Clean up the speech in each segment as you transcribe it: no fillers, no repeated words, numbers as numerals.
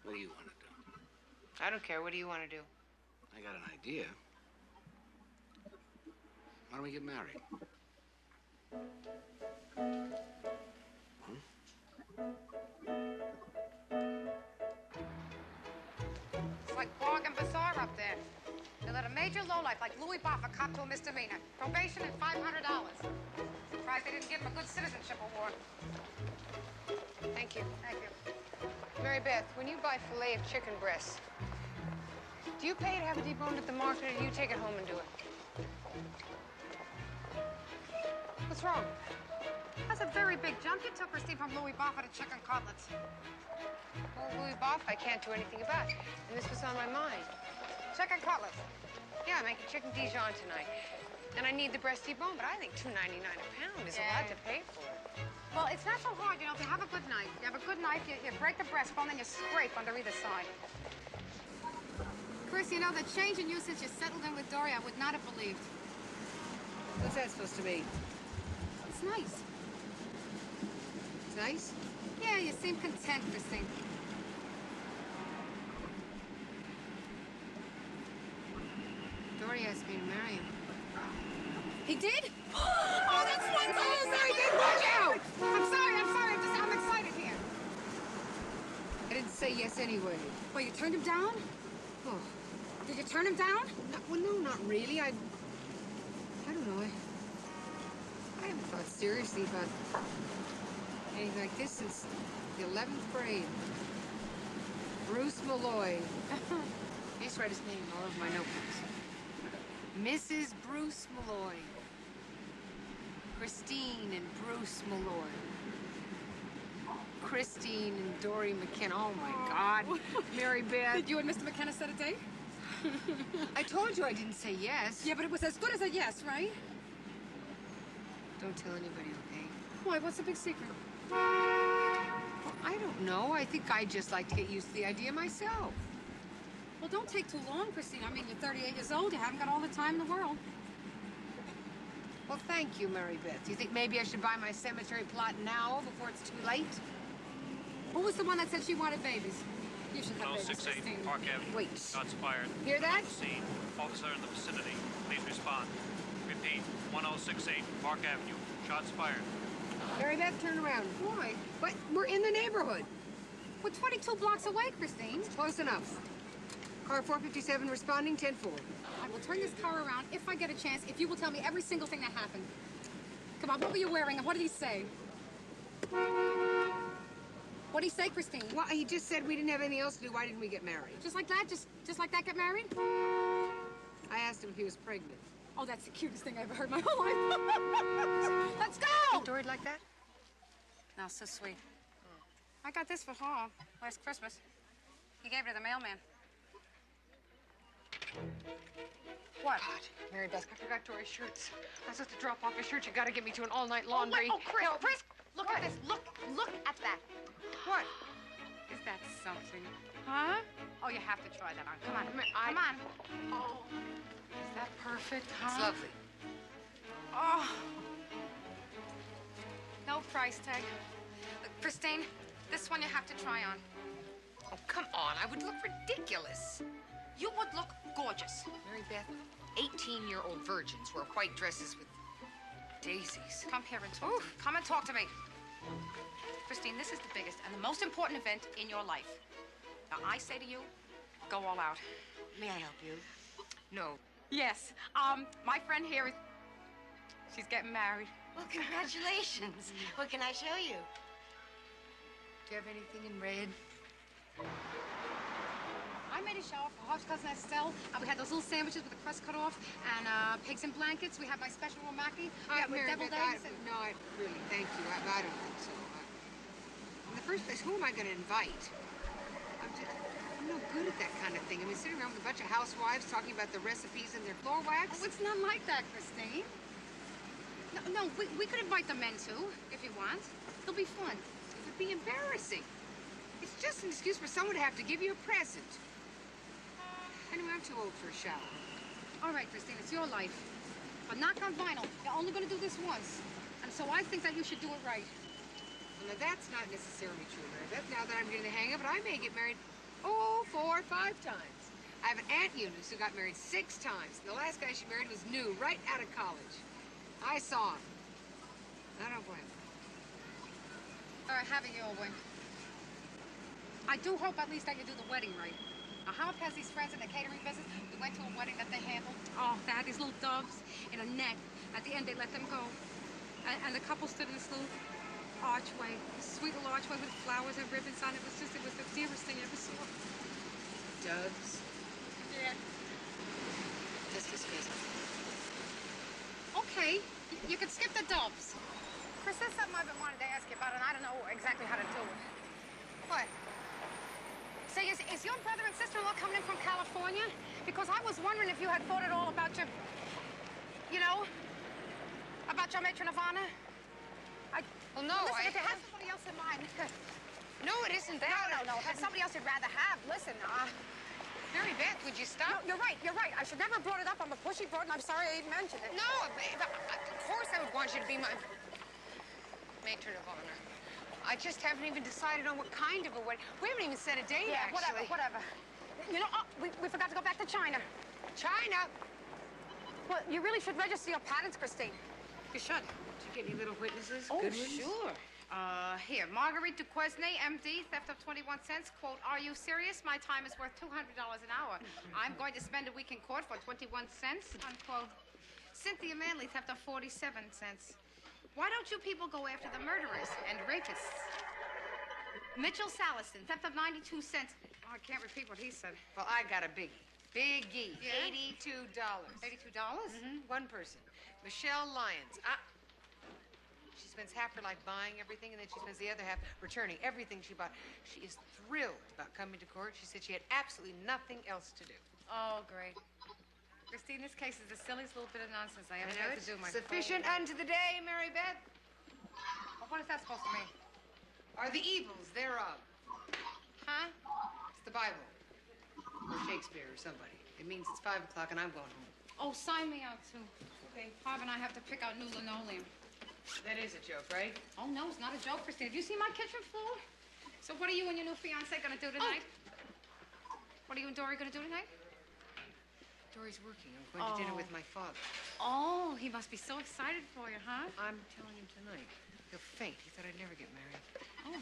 What do you want to do? I don't care. What do you want to do? I got an idea. Why don't we get married? It's like Bog and Bazaar up there. They let a major lowlife like Louis Boffa cop to a misdemeanor. Probation and $500. Surprised they didn't give him a good citizenship award. Thank you. Thank you. Mary Beth, when you buy filet of chicken breasts, do you pay to have it deboned at the market, or do you take it home and do it? What's wrong? That's a very big jump you took, Christine, from Louis Boffa to chicken cutlets. Well, Louis Boffa, I can't do anything about. And this was on my mind. Chicken cutlets. Yeah, I'm making chicken Dijon tonight. And I need the breast deboned, but I think $2.99 a pound is a lot to pay for it. Well, it's not so hard, you know, if you have a good knife. You have a good knife, you break the breastbone, then you scrape under either side. Chris, you know, the change in you since you settled in with Dory, I would not have believed. What's that supposed to be? It's nice. It's nice? Yeah, you seem content, Christine. Dory asked me to marry him. He did? Oh, that's wonderful! Oh, sorry, watch out! I'm excited here. I didn't say yes anyway. Well, you turned him down? Oh. Did you turn him down? No, well, no, not really. I don't know. I haven't thought seriously about anything like this since the 11th grade. Bruce Malloy. I used to write his name all over my notebooks. Mrs. Bruce Malloy. Christine and Bruce Malloy. Christine and Dory McKenna. Oh, my God. Mary Beth. Did you and Mr. McKenna set a date? I told you I didn't say yes. Yeah, but it was as good as a yes, right? Don't tell anybody, okay? Why? What's the big secret? Well, I don't know. I think I'd just like to get used to the idea myself. Well, don't take too long, Christine. I mean, you're 38 years old. You haven't got all the time in the world. Well, thank you, Mary Beth. Do you think maybe I should buy my cemetery plot now before it's too late? Who was the one that said she wanted babies? You should have babies, 1068 Christine. Park Avenue. Wait. Shots fired. Hear that? Scene. Officer in the vicinity. Please respond. Repeat. 1068 Park Avenue. Shots fired. Mary Beth, turn around. Why? But we're in the neighborhood. We're 22 blocks away, Christine. Close enough. Car 457 responding, 10-4. I will turn this car around if I get a chance, if you will tell me every single thing that happened. Come on, what were you wearing and what did he say? What did he say, Christine? Well, he just said we didn't have anything else to do. Why didn't we get married? Just like that? Just like that get married? I asked him if he was pregnant. Oh, that's the cutest thing I ever heard in my whole life. Let's go! Dory like that? No, so sweet. I got this for her last Christmas. He gave it to the mailman. What? God, Mary Beth, I forgot Dory's shirts. I was supposed to drop off his shirt. You gotta get me to an all-night laundry. Oh, Chris, Chris, look at this. Look at that. What? Is that something? Huh? Oh, you have to try that on. Come on. Come on. Oh, is that perfect, huh? It's lovely. Oh. No price tag. Look, Christine, this one you have to try on. Oh, come on. I would look ridiculous. You would look gorgeous. Mary Beth, 18-year-old virgins wear white dresses with daisies. Come here and talk to me. Come and talk to me. Christine, this is the biggest and the most important event in your life. Now, I say to you, go all out. May I help you? No. Yes. My friend here is... She's getting married. Well, congratulations. What can I show you? Do you have anything in red? I made a shower for Hot's cousin Estelle. We had those little sandwiches with the crust cut off and pigs in blankets. We have my special romaki. With Mary deviled Beth, eggs. no, I really, thank you. I don't think so. In the first place, who am I going to invite? I'm no good at that kind of thing. I mean, sitting around with a bunch of housewives talking about the recipes in their floor wax. Oh, it's not like that, Christine. No, we could invite the men, too, if you want. It'll be fun. It would be embarrassing. It's just an excuse for someone to have to give you a present. Anyway, I'm too old for a shower. All right, Christine, it's your life. But knock on vinyl. You're only going to do this once. And so I think that you should do it right. Well, now, that's not necessarily true, Mary Beth. Now that I'm getting the hang of it, I may get married Oh, 4 or 5 times. I have an Aunt Eunice who got married 6 times. And the last guy she married was new, right out of college. I saw him. I don't blame her. All right, have it your way. I do hope at least that you do the wedding right. Now, Howard has these friends in the catering business. We went to a wedding that they handled. Oh, they had these little doves in a net. At the end, they let them go. And the couple stood in this little archway, this sweet little archway with flowers and ribbons on it. It was the dearest thing I ever saw. Doves. Yeah. Just disgusting. Okay, you can skip the doves. Chris, there's something I've been wanting to ask you about, and I don't know exactly how to do it. What? Say, is your brother and sister-in-law coming in from California? Because I was wondering if you had thought at all about your, you know, about your matron of honor. Well, no, listen, if you have somebody else in mind. No, it isn't that. No. If there's somebody else you'd rather have, listen, Mary Beth, would you stop? No, you're right. I should never have brought it up. I'm a pushy broad, and I'm sorry I even mentioned it. No, of course I would want you to be my matron of honor. I just haven't even decided on what kind of a wedding. We haven't even set a date, Yeah, actually. whatever. You know, we forgot to go back to China. China? Well, you really should register your patents, Christine. You should. Did you get any little witnesses? Oh, Good ones? sure. Here, Marguerite Duquesne, MD, theft of 21 cents. Quote, are you serious? My time is worth $200 an hour. I'm going to spend a week in court for 21 cents, unquote. Cynthia Manley, theft of 47 cents. Why don't you people go after the murderers and rapists? Mitchell Sallison, theft of 92 cents. Oh, I can't repeat what he said. Well, I got a biggie. Biggie. Yeah? $82. $82? One person. Michelle Lyons. She spends half her life buying everything, and then she spends the other half returning everything she bought. She is thrilled about coming to court. She said she had absolutely nothing else to do. Oh, great. Christine, this case is the silliest little bit of nonsense I ever had to do my Sufficient whole life. unto the day, Mary Beth. Well, what is that supposed to mean? Are the evils thereof. Huh? It's the Bible. Or Shakespeare or somebody. It means it's 5 o'clock and I'm going home. Oh, sign me out, too. Okay. Bob and I have to pick out new linoleum. That is a joke, right? Oh, no, it's not a joke, Christine. Have you seen my kitchen floor? So what are you and your new fiancé gonna do tonight? Oh. What are you and Dory gonna do tonight? Dory's working. I'm going to dinner with my father. Oh, he must be so excited for you, huh? I'm telling him tonight. He'll faint. He thought I'd never get married. Oh.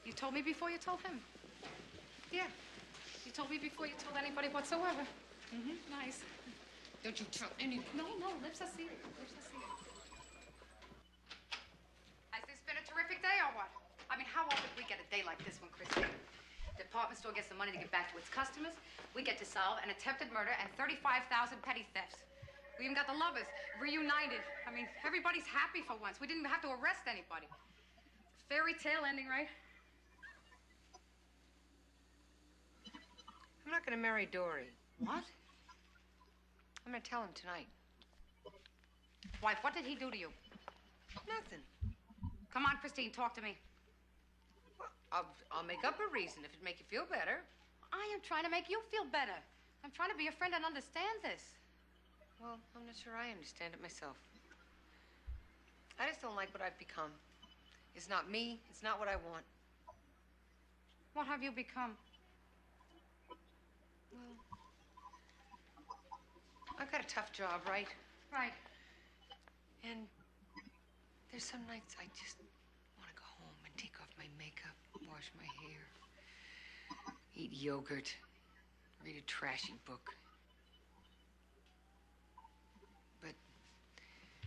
You told me before you told him? Yeah. You told me before you told anybody whatsoever. Mm-hmm. Nice. Don't you tell anyone. No, lips are sealed. Lips are sealed. Has this been a terrific day or what? I mean, how often we get a day like this one, Christine? The department store gets the money to get back to its customers. We get to solve an attempted murder and 35,000 petty thefts. We even got the lovers reunited. I mean, everybody's happy for once. We didn't even have to arrest anybody. Fairy tale ending, right? I'm not going to marry Dory. What? I'm going to tell him tonight. Wife, what did he do to you? Nothing. Come on, Christine, talk to me. Well, I'll make up a reason if it'd make you feel better. I am trying to make you feel better. I'm trying to be your friend and understand this. Well, I'm not sure I understand it myself. I just don't like what I've become. It's not me. It's not what I want. What have you become? Well, I've got a tough job, right? Right. And there's some nights I just want to go home and take off my makeup, wash my hair, eat yogurt, read a trashy book. But,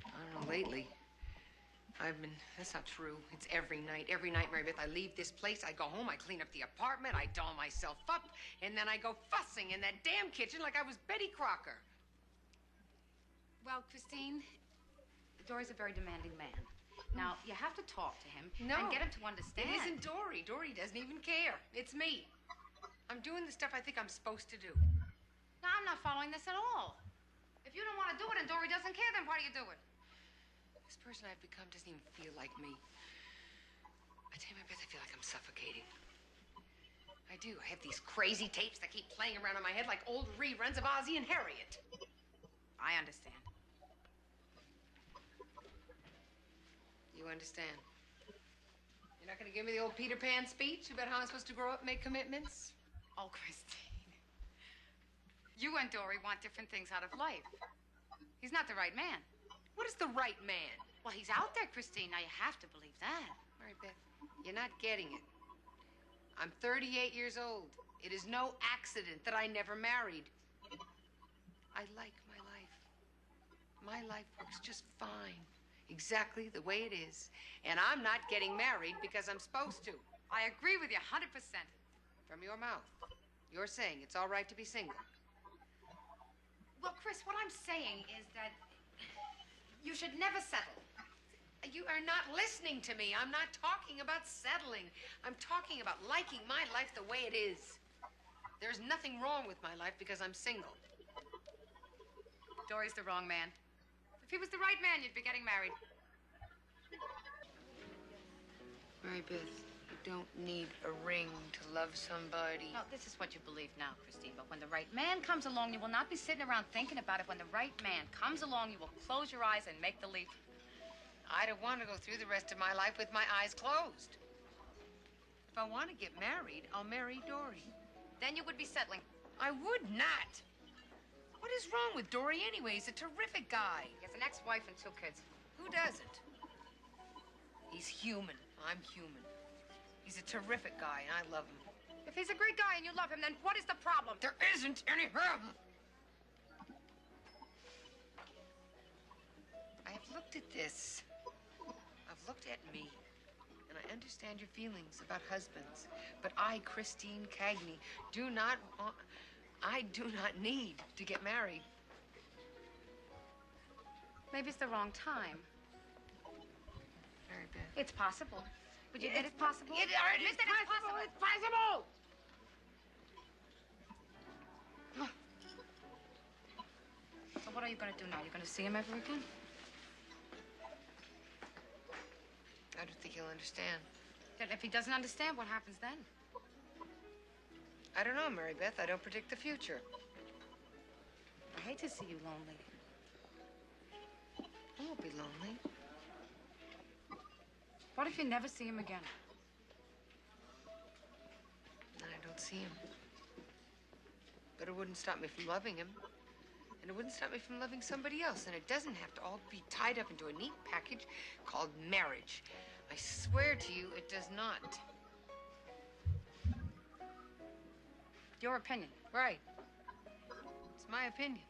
I don't know, lately, that's not true. It's every night, Mary Beth. I leave this place, I go home, I clean up the apartment, I doll myself up, and then I go fussing in that damn kitchen like I was Betty Crocker. Well, Christine, Dory's a very demanding man. Now, you have to talk to him No. and get him to understand. It isn't Dory. Dory doesn't even care. It's me. I'm doing the stuff I think I'm supposed to do. No, I'm not following this at all. If you don't want to do it and Dory doesn't care, then why do you do it? This person I've become doesn't even feel like me. I tell you, Mary Beth, I feel like I'm suffocating. I do. I have these crazy tapes that keep playing around in my head like old reruns of Ozzie and Harriet. I understand. You understand? You're not going to give me the old Peter Pan speech about how I'm supposed to grow up and make commitments? Oh, Christine. You and Dory want different things out of life. He's not the right man. What is the right man? Well, he's out there, Christine. Now, you have to believe that. Mary Beth, you're not getting it. I'm 38 years old. It is no accident that I never married. I like my life. My life works just fine. Exactly the way it is. And I'm not getting married because I'm supposed to. I agree with you 100%. From your mouth. You're saying it's all right to be single. Well, Chris, what I'm saying is that you should never settle. You are not listening to me. I'm not talking about settling. I'm talking about liking my life the way it is. There's nothing wrong with my life because I'm single. Dory's the wrong man. If he was the right man, you'd be getting married. Mary Beth, you don't need a ring to love somebody. Well, this is what you believe now, Christine. But when the right man comes along, you will not be sitting around thinking about it. When the right man comes along, you will close your eyes and make the leap. I don't want to go through the rest of my life with my eyes closed. If I want to get married, I'll marry Dory. Then you would be settling. I would not. What is wrong with Dory anyway? He's a terrific guy. He has an ex-wife and 2 kids. Who doesn't? He's human. I'm human. He's a terrific guy, and I love him. If he's a great guy and you love him, then what is the problem? There isn't any problem. I have looked at this. I've looked at me. And I understand your feelings about husbands. But I, Christine Cagney, do not need to get married. Maybe it's the wrong time. Mary Beth. It's possible. Would you admit it's possible? It is Admit that possible. It's possible. So what are you going to do now? You're going to see him ever again? I don't think he'll understand. Then if he doesn't understand, what happens then? I don't know, Mary Beth. I don't predict the future. I hate to see you lonely. I won't be lonely. What if you never see him again? Then I don't see him. But it wouldn't stop me from loving him. And it wouldn't stop me from loving somebody else. And it doesn't have to all be tied up into a neat package called marriage. I swear to you, it does not. Your opinion. Right. It's my opinion.